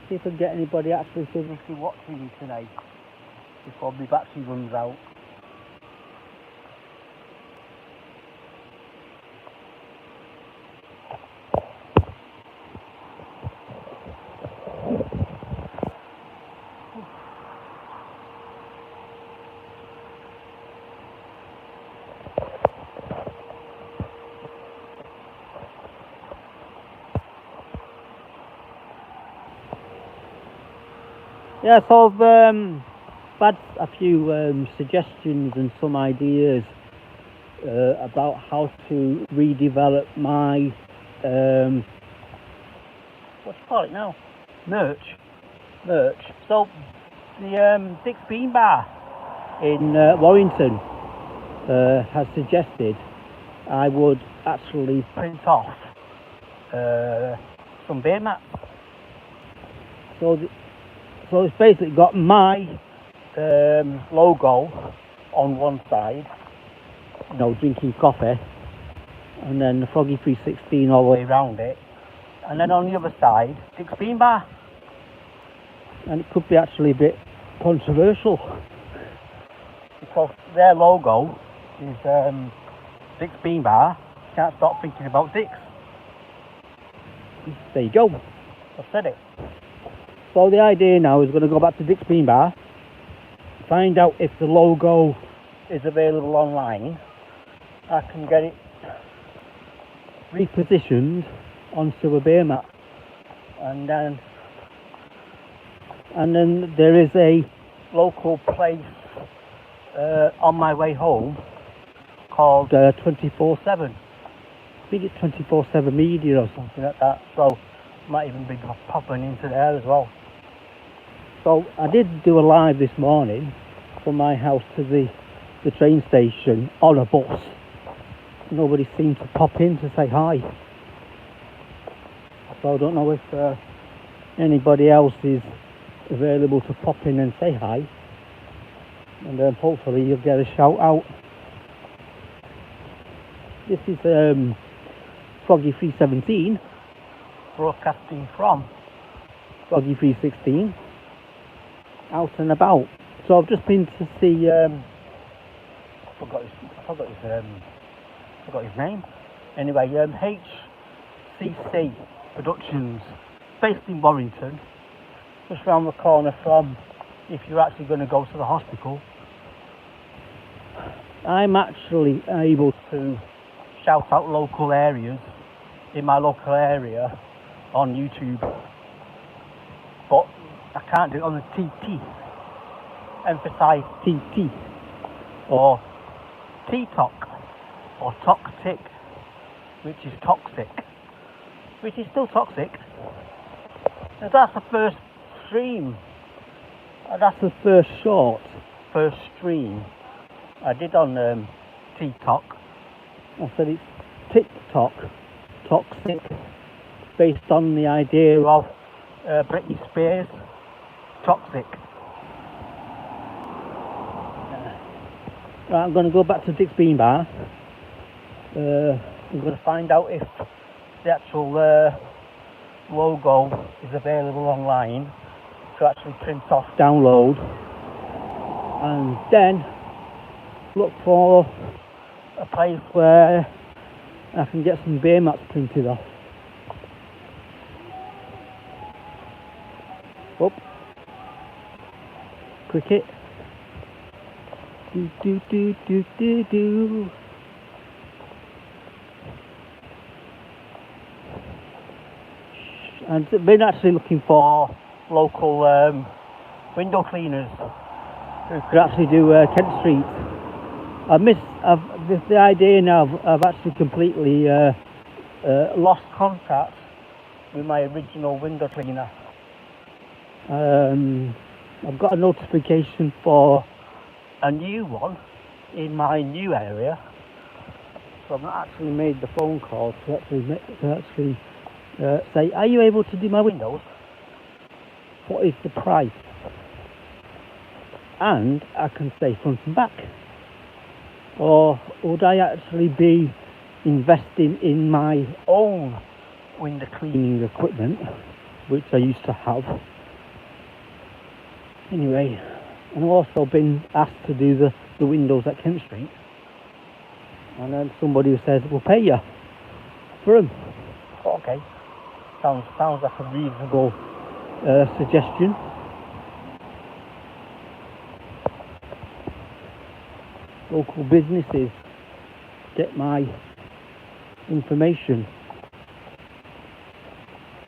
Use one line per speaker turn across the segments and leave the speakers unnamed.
see if I can get anybody actually physically watching me tonight before my battery runs out. Yeah, so I've had a few suggestions and some ideas about how to redevelop my what do you call it now? Merch. So the Dick's Bean Bar in Warrington has suggested I would actually print off some beer mats. So it's basically got my logo on one side, you know, drinking coffee, and then the F.R.O.G 316 all the way around it, and then on the other side, Dick's Bean Bar. And it could be actually a bit controversial because their logo is Dick's Bean Bar. Can't stop thinking about Dick's. There you go, I've said it. So the idea now is going to go back to Dick's Bean Bar, find out if the logo is available online. I can get it repositioned onto a beer mat, and then there is a local place on my way home called 24/7. I think it's 24/7 Media or something like that, so might even be popping into there as well. So I did do a live this morning from my house to the train station on a bus. Nobody seemed to pop in to say hi. So I don't know if anybody else is available to pop in and say hi. And hopefully you'll get a shout out. This is F.R.O.G 317 broadcasting from F.R.O.G 316. Out and about. So I've just been to see I forgot his name. Anyway, HCC Productions, based in Warrington, just round the corner from, if you're actually going to go to the hospital. I'm actually able to shout out local areas in my local area on YouTube, but I can't do it on the TT, emphasize TT, or TikTok, or Toxic, which is toxic, which is still toxic. And that's the first stream, that's the first stream I did on TikTok. I said it's TikTok, toxic, based on the idea of Britney Spears. Toxic. Right, I'm going to go back to Dick's Bean Bar. I'm going to find out if the actual logo is available online to actually print off, download, and then look for a place where I can get some beer mats printed off. Up. Cricket. Do. And I've been actually looking for local window cleaners who could actually do Kent Street. The idea now, I've actually completely lost contact with my original window cleaner. I've got a notification for a new one in my new area, so I've not actually made the phone call to actually say, are you able to do my windows? What is the price? And I can say front and back. Or would I actually be investing in my own window cleaning equipment, which I used to have, Anyway, and I've also been asked to do the windows at Kent Street. And then somebody says, we'll pay you for them. Okay, sounds like a reasonable suggestion. Local businesses get my information.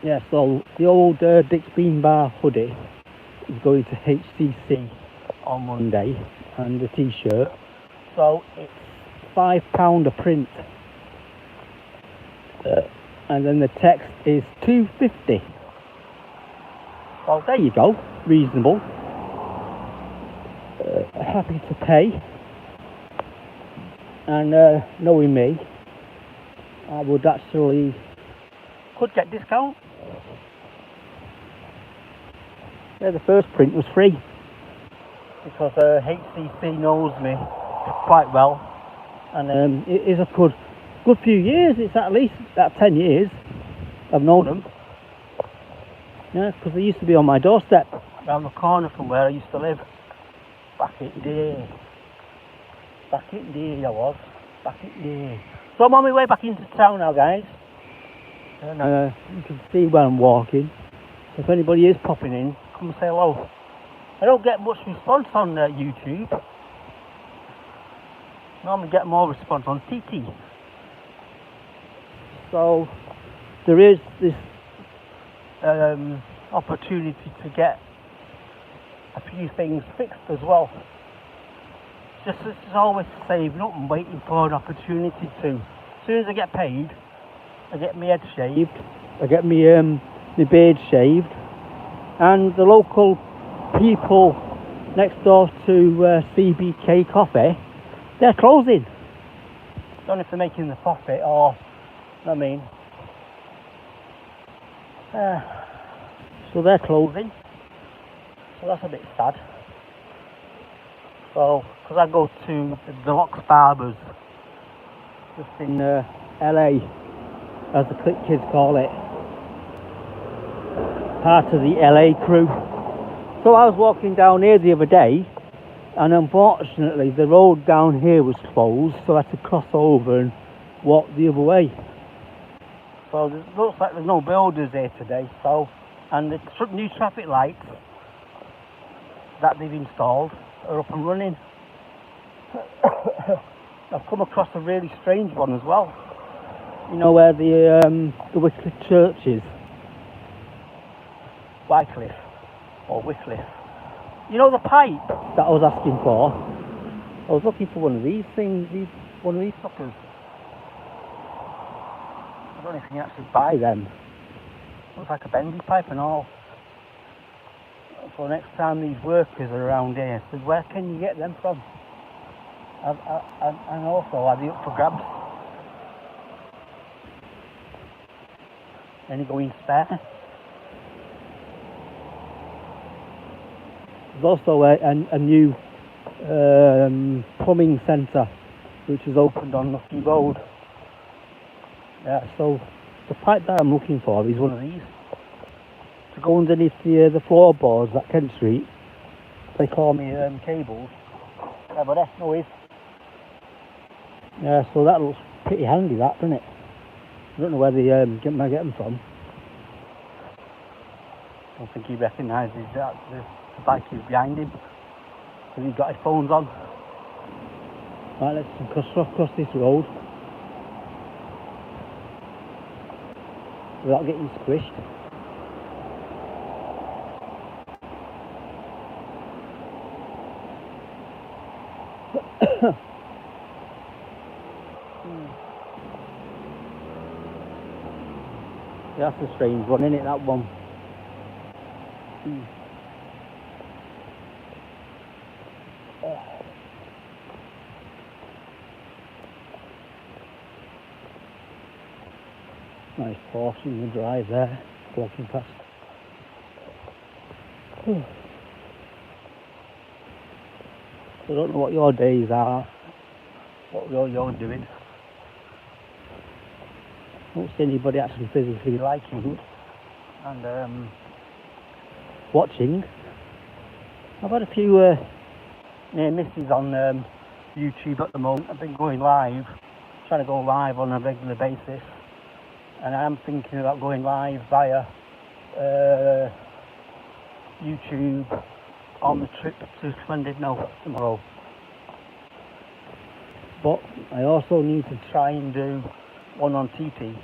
Yeah, so the old Dick's Bean Bar hoodie is going to HCC on Monday, and the t-shirt. So it's £5 a print, and then the text is £2.50. Well, there you go, reasonable. Happy to pay, and knowing me, I would actually could get discount. Yeah, the first print was free because HCC knows me quite well, and it is a good few years. It's at least about 10 years I've known them. Yeah, because they used to be on my doorstep around the corner from where I used to live back in the day. Back in the day I was. Back in the day. So I'm on my way back into town now, guys. And you can see where I'm walking. So if anybody is popping in, come and say hello. I don't get much response on YouTube. Normally get more response on TT. So there is this opportunity to get a few things fixed as well. Just always saving up and waiting for an opportunity to. As soon as I get paid, I get my head shaved, I get my beard shaved, and the local people next door to CBK Coffee, they're closing. Don't know if they're making the profit or, I mean, so they're closing, so that's a bit sad. So, because I go to the Locks Barbers, just in LA, as the click kids call it, part of the LA crew. So I was walking down here the other day, and unfortunately the road down here was closed, so I had to cross over and walk the other way. So it looks like there's no builders here today. So, and the new traffic lights that they've installed are up and running. I've come across a really strange one as well. You know where the Wycliffe Church is? Wycliffe or Wycliffe. You know the pipe that I was asking for? I was looking for one of these things, one of these suckers. I don't know if you can actually buy them. Looks like a bendy pipe and all. So next time these workers are around here, I said, where can you get them from? And also, are they up for grabs? Any going spare? There's also a new plumbing centre which is opened on Lucky Road. Yeah, so the pipe that I'm looking for is one of these. To go underneath the floorboards at Kent Street. They call me cables. Yeah, but that's no is. Yeah, so that looks pretty handy, that, doesn't it? I don't know where they might get them from. I don't think he recognises that the bike is behind him, because he's got his phones on. Right, let's cross this road without getting squished. Yeah, that's a strange one, isn't it, that one? Nice Porsche in the drive there, walking past. I don't know what your days are, what you're doing. I don't see anybody actually physically liking and watching. I've had a few near misses on YouTube at the moment. I've been going live, trying to go live on a regular basis, and I am thinking about going live via YouTube on the trip to Llandudno tomorrow. But I also need to try and do one on TT.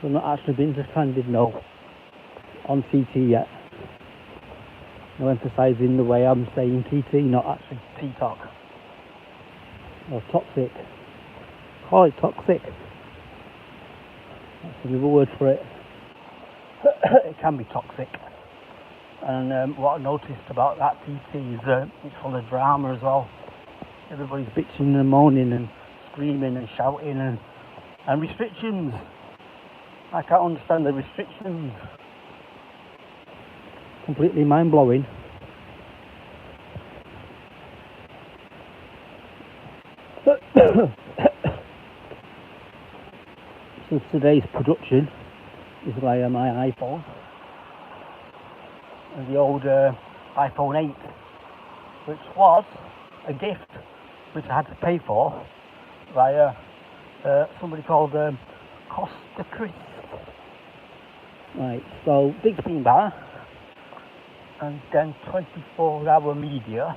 I've not actually been to Llandudno on TT yet. No, emphasising the way I'm saying TT, not actually TikTok. Or toxic. Call it toxic. That's another word for it. It can be toxic. And what I noticed about that TT is it's full of drama as well. Everybody's bitching and moaning and screaming and shouting and restrictions. I can't understand the restrictions. Completely mind-blowing. So today's production is via my iPhone and the old iPhone 8, which was a gift which I had to pay for via somebody called Costa Chris. Right, so Big Bean Bar and then 24-hour Media,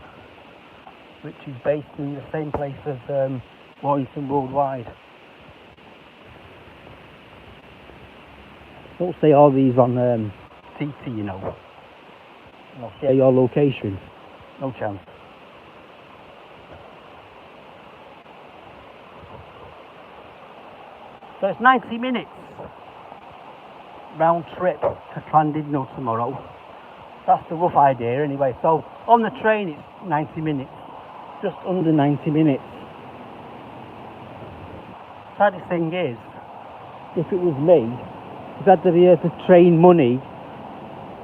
which is based in the same place as Warrington Worldwide. Don't say all these on TT, you know. I'll share your location. No chance. So it's 90 minutes round trip to Llandudno tomorrow. That's the rough idea anyway. So on the train it's 90 minutes. Just under 90 minutes. Saddest thing is, if it was me, if I had the train money,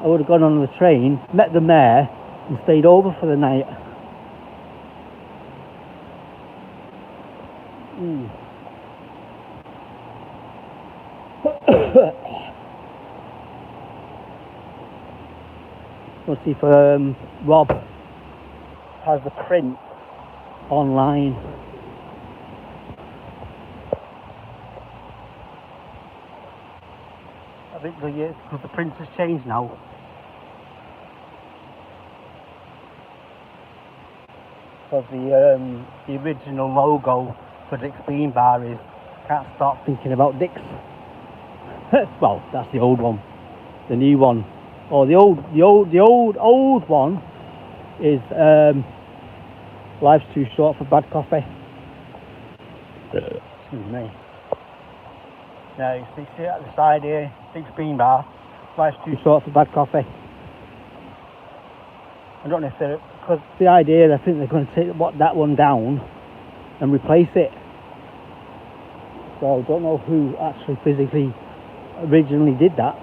I would have gone on the train, met them there, and stayed over for the night. Let's see if Rob has the print online. I think because the print has changed now. Because the original logo for Dick's Bean Bar is "Can't Stop Thinking About Dick's." Well, that's the old one. The new one, or the old one is "Life's Too Short for Bad Coffee." Excuse me. Now you see at the side here, Dick's Bean Bar. Life's Too Short for Bad Coffee. I don't know if they're, because the idea, I think they're going to take that one down and replace it. So I don't know who actually physically originally did that.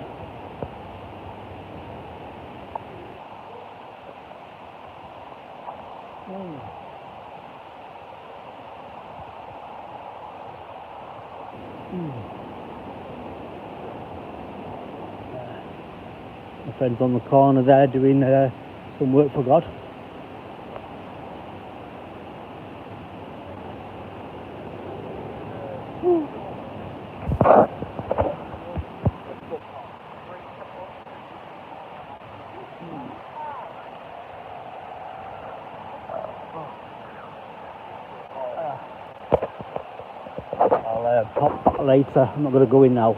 My friend's on the corner there doing some work for God. I'll pop later. I'm not going to go in now.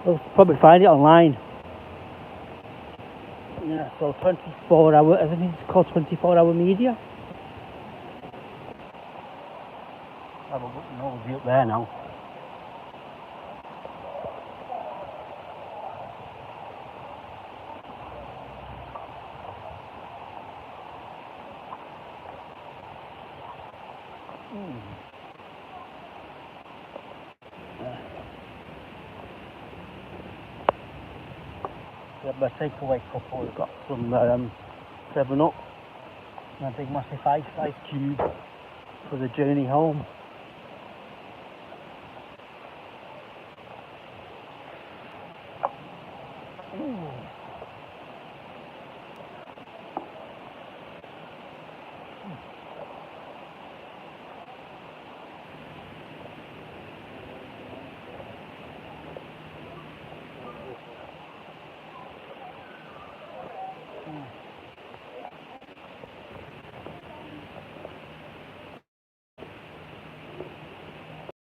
I'll probably find it online. Yeah, so 24-hour, I think it's called 24-hour Media. Have a look, nosy up there now. My takeaway couple has got some 7-Up and a big massive ice cube for the journey home.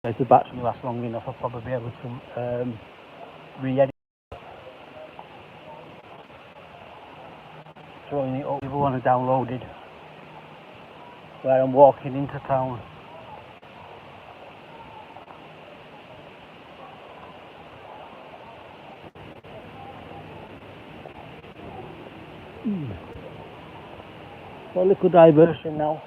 If the battery lasts long enough, I'll probably be able to re-edit. Throwing it up, the other one I downloaded where I'm walking into town. So a little diversion now.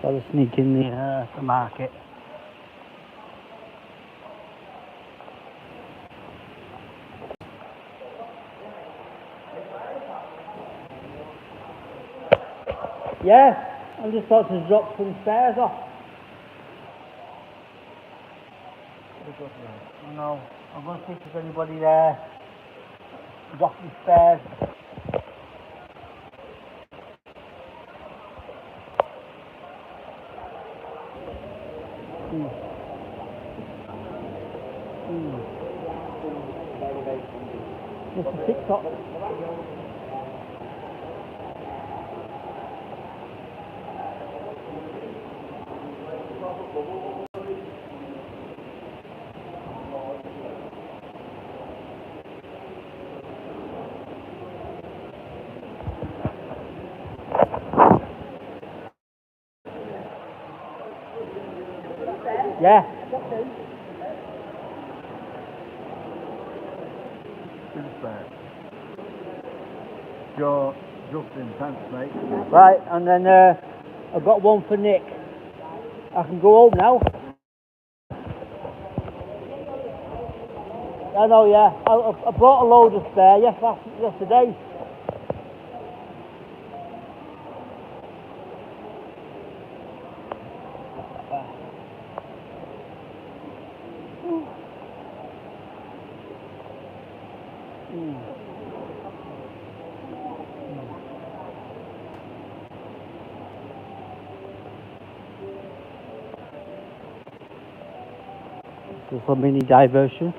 Got to sneak in the market. Yeah, I'm just about to drop some stairs off. No, I'm going to see if there's anybody there. Drop some stairs. Mr. TikTok. Yeah.
Joe, Justin, thanks mate.
Right, and then I've got one for Nick. I can go home now. I know, yeah. I brought a load of spare yesterday. Just a mini diversion.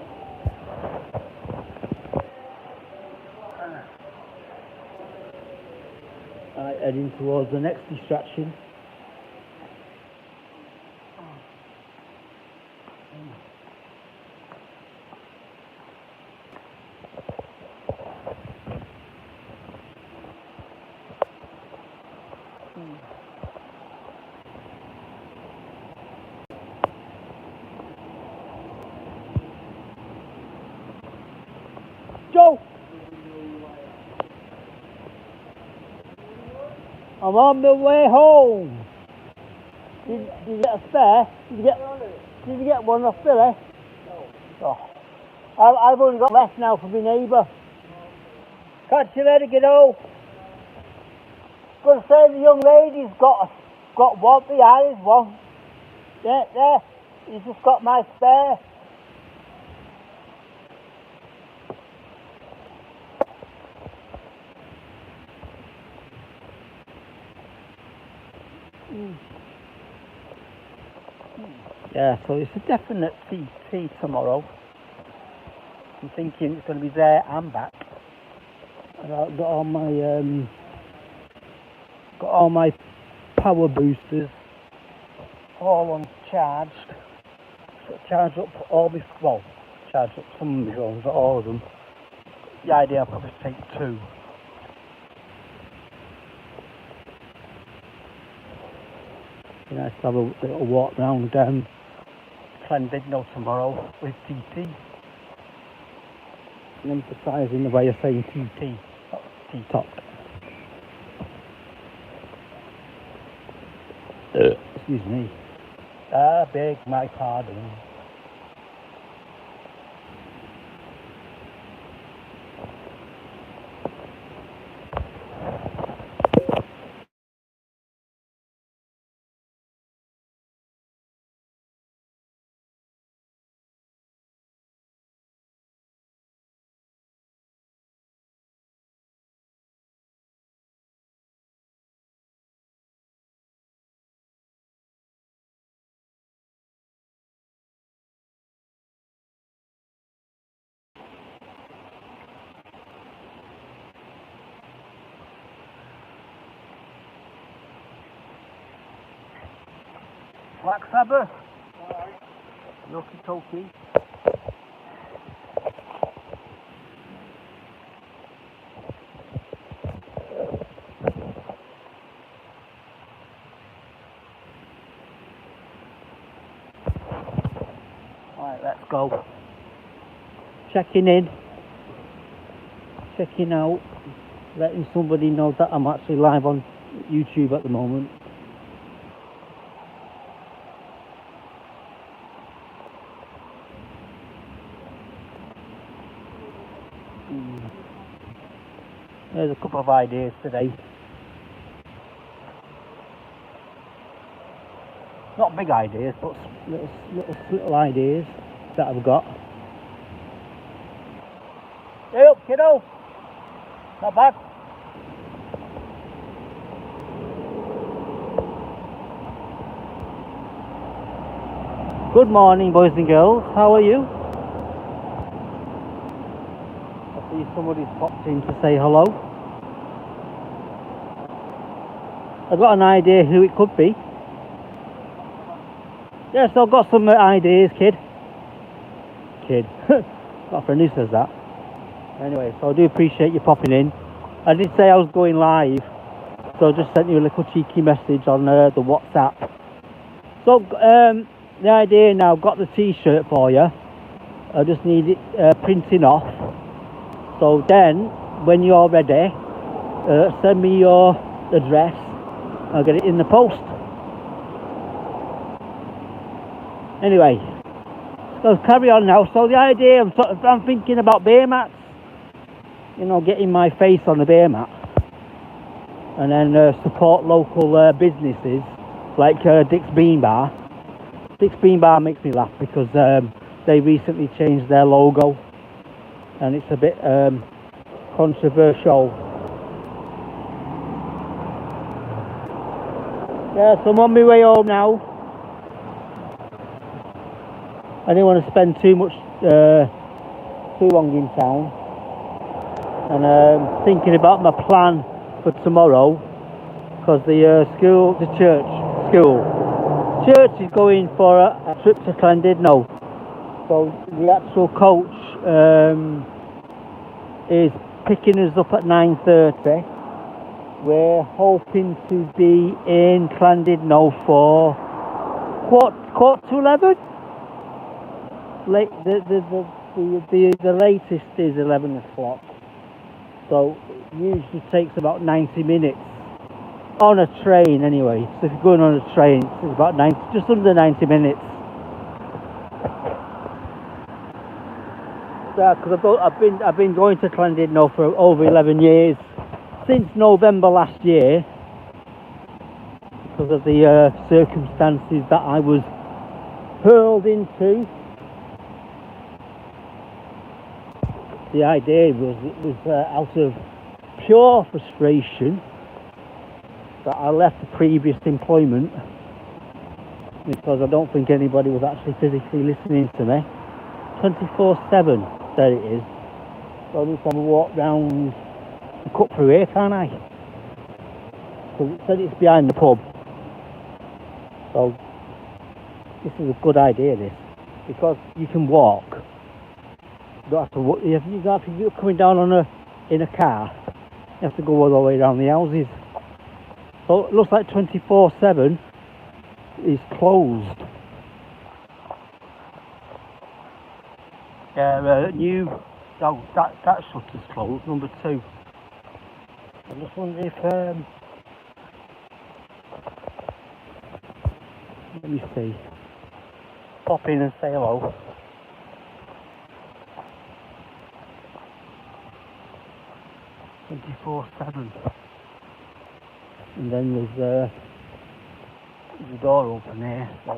Right, heading towards the next distraction. Joe! I'm on my way home. Did you get a spare? Did you get one off Billy? No. Oh. I've only got left now for my neighbour. Catch you later, kiddo. Gonna say the young lady's got got one behind, one. There. He's just got my spare. Yeah, so it's a definite TT tomorrow. I'm thinking it's going to be there and back. And I've got all my power boosters all on charged. So charged up charged up some of my phones, not all of them. The idea I'll probably take 2. Be nice to have a little walk round Llandudno tomorrow with TT. And emphasising the way of saying TT, not T-Top. Excuse me. I beg my pardon. Black Sabbath. Yoki Toki. Alright, let's go. Checking in. Checking out. Letting somebody know that I'm actually live on YouTube at the moment. There's a couple of ideas today. Not big ideas, but little ideas that I've got. Hey up, kiddo! Not bad. Good morning, boys and girls. How are you? I see somebody's popped in to say hello. I've got an idea who it could be. Yes, I've got some ideas, kid. Got a friend who says that. Anyway, so I do appreciate you popping in. I did say I was going live, so I just sent you a little cheeky message on the WhatsApp. So, the idea now, I've got the t-shirt for you. I just need it printing off. So then, when you're ready, send me your address. I'll get it in the post. Anyway, let's carry on now. So the idea, I'm thinking about beer mats. You know, getting my face on the beer mat. And then support local businesses like Dick's Bean Bar. Dick's Bean Bar makes me laugh because they recently changed their logo. And it's a bit controversial. Yeah, so I'm on my way home now. I didn't want to spend too long in town. And thinking about my plan for tomorrow, because the church is going for a trip to Llandudno. So the actual coach is picking us up at 9:30. We're hoping to be in Llandudno for quarter to 11. The latest is 11 o'clock. So usually takes about 90 minutes on a train anyway. So if you're going on a train, it's about just under 90 minutes. Yeah, because I've been going to Llandudno for over 11 years, since November last year. because of the circumstances that I was hurled into. The idea was, it was out of pure frustration that I left the previous employment, because I don't think anybody was actually physically listening to me. 24/7, there it is. So I just have a walk round and cut through here, can't I? Because it said it's behind the pub. So this is a good idea, this, because you can walk. You don't have to walk. You don't have to, you're coming down in a car. You have to go all the way around the houses. So it looks like 24/7 is closed. Yeah, new. Oh, that shutter's closed. Number 2. I'm just wondering if let me see. Pop in and say hello. "24/7, and then there's a door open here. So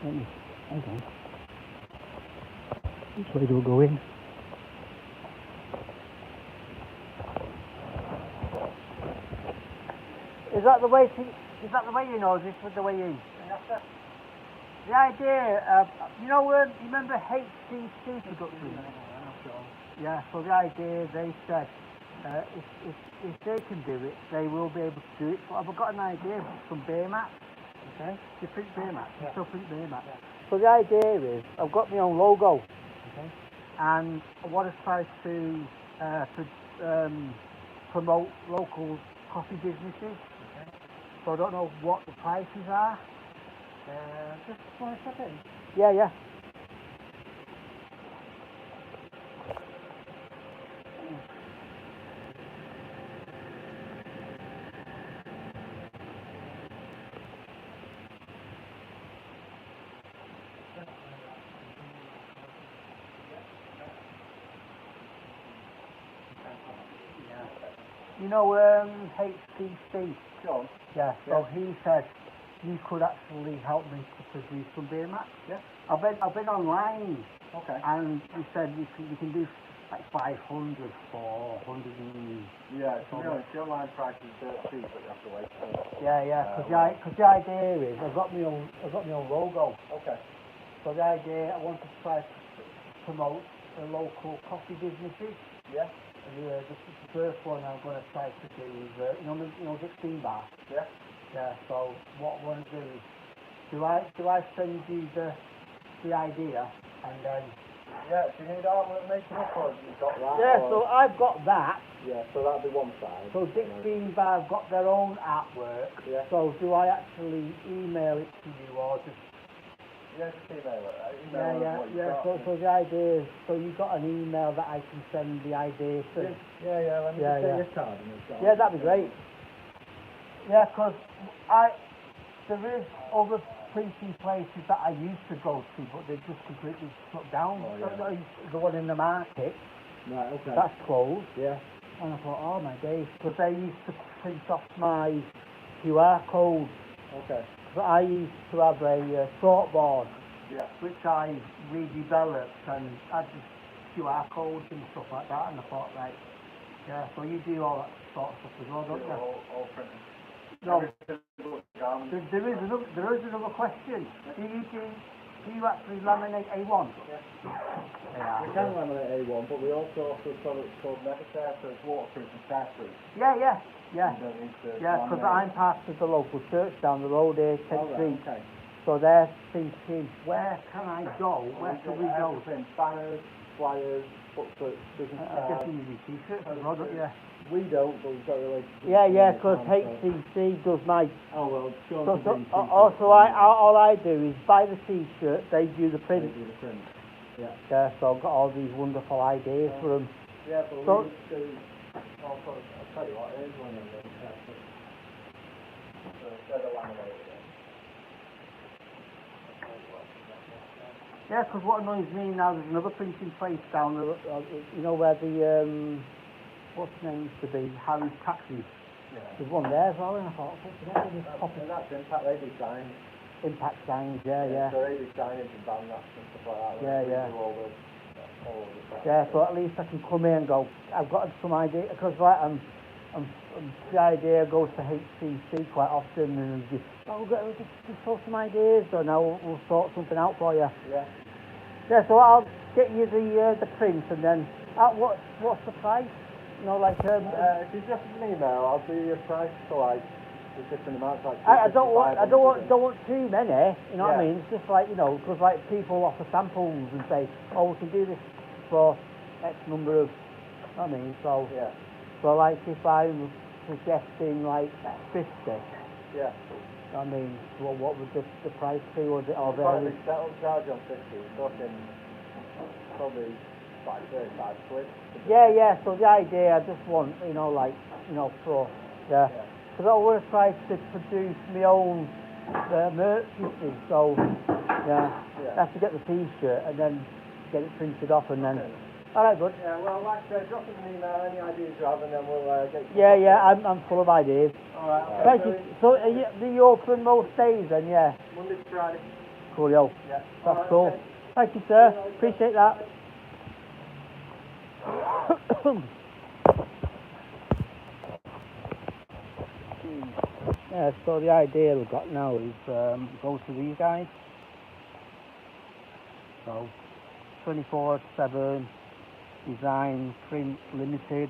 let me, hang on. Which way do I go in? Is that the way in, or is this the way in? The idea, you remember HCC production? Yeah, so the idea, they said, if they can do it, they will be able to do it. But I've got an idea for some beer mats. Okay. You print beer mats? Yeah. You still print beer mats? Yeah. So the idea is, I've got my own logo. Okay. And I want to try to promote local coffee businesses. Okay. So I don't know what the prices are. Just want to step in? Yeah, yeah. HCC?
John?
Yeah, so he said you could actually help me to produce some beer mats.
Yeah.
I've been online.
Okay.
And he said you can do like 500 for 100 and...
Yeah, to be honest, the online price is cheap, but you have to wait.
Yeah, because the idea is, I've got my own logo.
Okay.
So the idea, I want to try to promote the local coffee businesses.
Yeah.
And the first one I'm going to try to do is, 16 bar.
Yeah.
Yeah, so what I want to do is, do I send you the idea, and then...
Yeah, do you need artwork making up, or have you got that?
Yeah,
or...
so I've got that.
Yeah, so that'll be one side.
So 16 bar have got their own artwork.
Yeah.
So do I actually email it to you, or just...
Yeah, just email it.
Yeah. So the idea is, so you've got an email that I can send the idea to.
Yeah. Let me just get your card and it's
Yeah, that'd be great. Yeah, because there is other printing places that I used to go to, but they've just completely shut down.
Oh, yeah.
The one in the market.
Right. Okay.
That's closed.
Yeah.
And I thought, oh my days, because they used to print off my QR code.
Okay.
But I used to have a sort board,
yeah,
which I redeveloped, and I just QR codes and stuff like that, and I thought, right, yeah, so you do all that sort of stuff as well, don't you?
All printing.
No, there is another question. Do you actually laminate A1?
Yeah. We can laminate A1, but we also offer products called Medicare, so it's waterproof and starproof.
Yeah.
You don't need to
Because I'm part of the local church down the road here, 10th Street.
Okay.
So they're thinking, where can I go? Where can we go?
Banners, flyers, booklets, business cards.
I guess you need t-shirts as well, don't you?
We don't, but we've got relationships.
Yeah, because HCC does my...
Oh, well,
also, all I do is buy the t-shirt, they do the print.
They do the print.
Yeah, so I've got all these wonderful ideas for them.
Yeah, but
so,
we do also, I'll tell you what, here's one of them. So instead of laminating it.
Yeah, because what annoys me now, there's another printing place down there, where the, what's the name used to be, Harry's Taxi.
Yeah.
There's one there as well, and I thought,
And that's impact, they do signs.
impact signs, yeah.
So they do signage and ban that and stuff like that.
Yeah,
We
yeah.
do all the stuff.
Yeah, so at least I can come in and go, I've got some idea, because like the idea goes to HCC quite often and just, just throw some ideas, so now we'll sort something out for you.
Yeah.
Yeah, so I'll get you the print and then, what's the price? You know, like,
if you just an email, I'll do your price for like the different amounts, like
I don't want too many, you know what I
Yeah.
mean? It's just like, you know, because like people offer samples and say, oh, we can do this for X number of, you know what I mean? So,
yeah.
So like if I'm suggesting like 50,
Yeah.
you know what I mean, what would the price be? Was it all
Probably
very?
settle charge on 50, talking probably like 35 quid.
Yeah, so the idea, I just want, you know, like, you know, for, yeah. Because I want to try to produce my own merch, you see, so, yeah. I have to get the t-shirt and then get it printed off and then, alright, bud.
Yeah, well, like I said, drop us an email, any ideas you have, and then we'll get you.
Yeah, I'm full of ideas.
Alright,
Thank you. So, are you open most days then, yeah?
Monday to Friday.
Coolio.
Yeah.
That's
Alright,
cool.
okay.
Thank you, sir. Appreciate that. Yeah, so the idea we've got now is go to these guys. So 24/7 design, print, limited.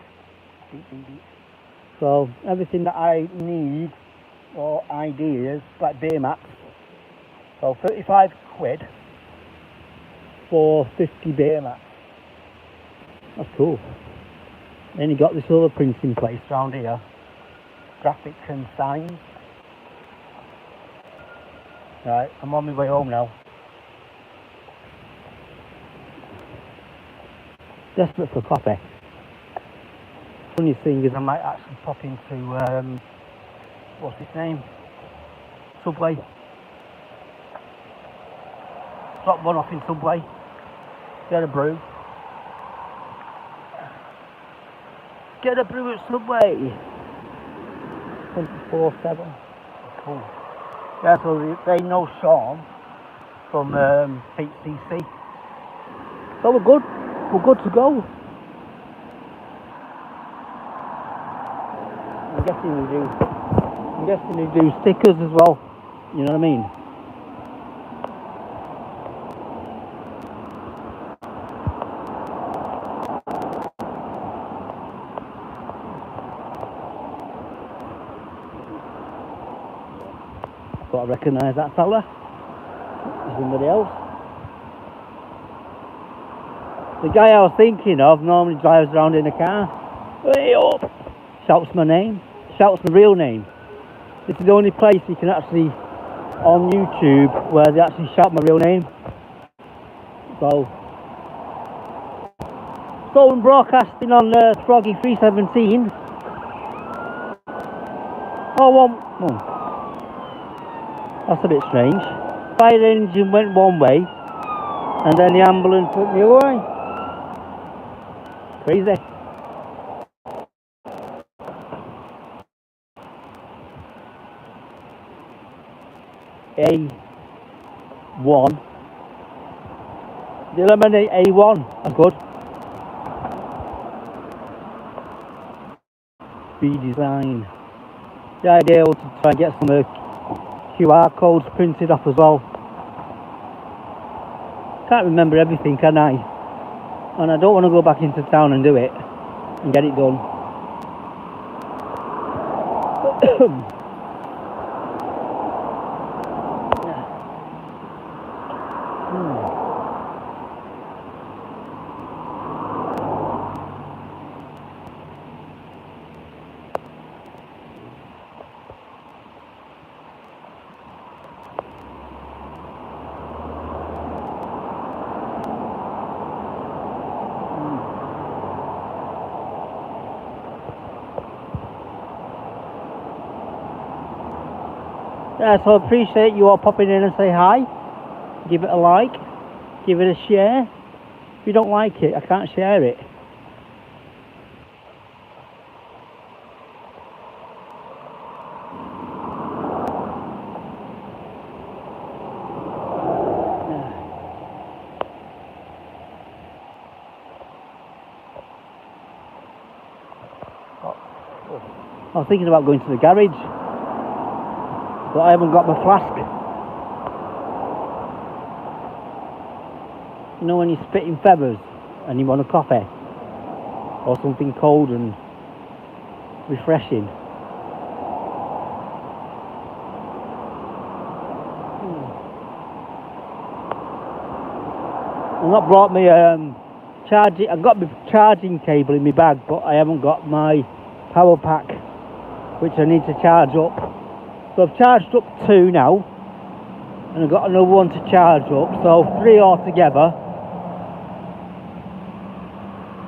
So everything that I need or ideas, like beer mats. So 35 quid for 50 beer mats. That's cool. Then you got this other printing place around here. Graphics and signs. Right, I'm on my way home now. Desperate for coffee. Funny thing is I might actually pop into, what's its name? Subway. Drop one off in Subway. Get a brew. Get a brew at Subway. 24/7. Cool. Yeah, so they know Sean from HCC. So we're good. We're good to go. I'm guessing they do stickers as well. You know what I mean? But I recognise that fella. Somebody else. The guy I was thinking of normally drives around in a car. Way up! Shouts my name. Shouts my real name. This is the only place you can actually, on YouTube, where they actually shout my real name. So I'm broadcasting on F.R.O.G 317. Oh, that's a bit strange. Fire engine went one way, and then the ambulance went the other way. Crazy. A1. The eliminate A1. That's good. Redesign. The idea was to try and get some QR codes printed off as well. Can't remember everything, can I? And I don't want to go back into town and do it and get it done. Yeah, so I appreciate you all popping in and say hi. Give it a like. Give it a share. If you don't like it, I can't share it. I was thinking about going to the garage, but I haven't got my flask. You know when you're spitting feathers and you want a coffee or something cold and refreshing. I've not brought me charging. I've got my charging cable in my bag, but I haven't got my power pack, which I need to charge up. So I've charged up 2 now, and I've got another one to charge up, so 3 altogether.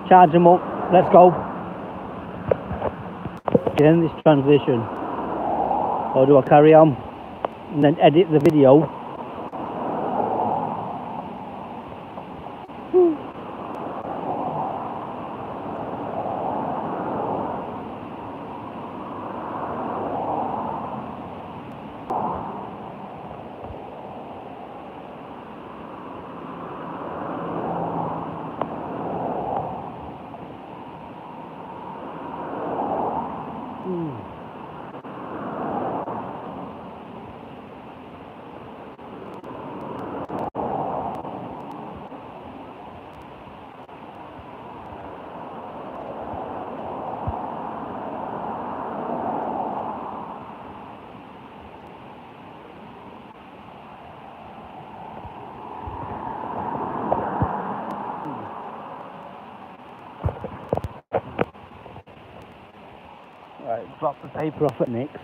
Charge them up, let's go. Again, this transition. Or do I carry on and then edit the video? Right, drop the paper off at Nick's.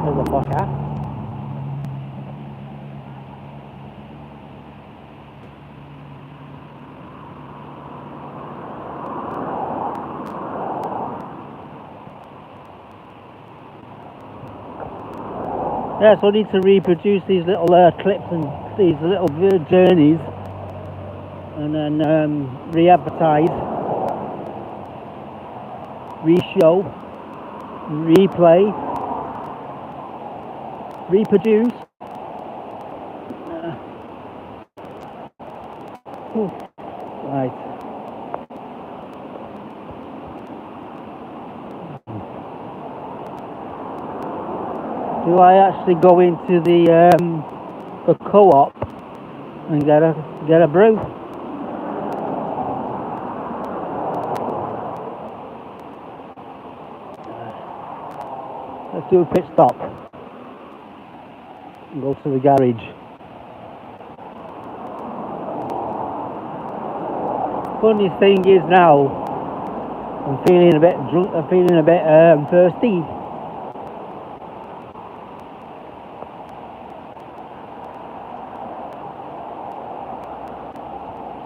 There's a podcast. Yeah, so I need to reproduce these little clips and these little journeys, and then re-advertise, re-show, replay, reproduce. Right. Do I actually go into the co-op and get a brew? Let's do a pit stop and go to the garage. Funny thing is now, I'm feeling a bit drunk. I'm feeling a bit thirsty.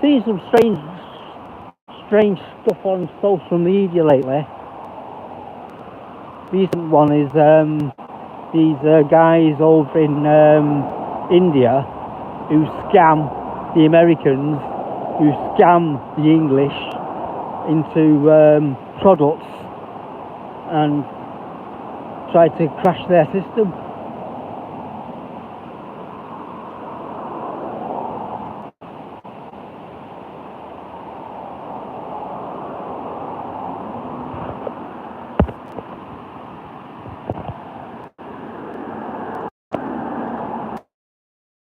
Seen some strange stuff on social media lately. Recent one is these guys over in India who scam the Americans, who scam the English into products and try to crash their system.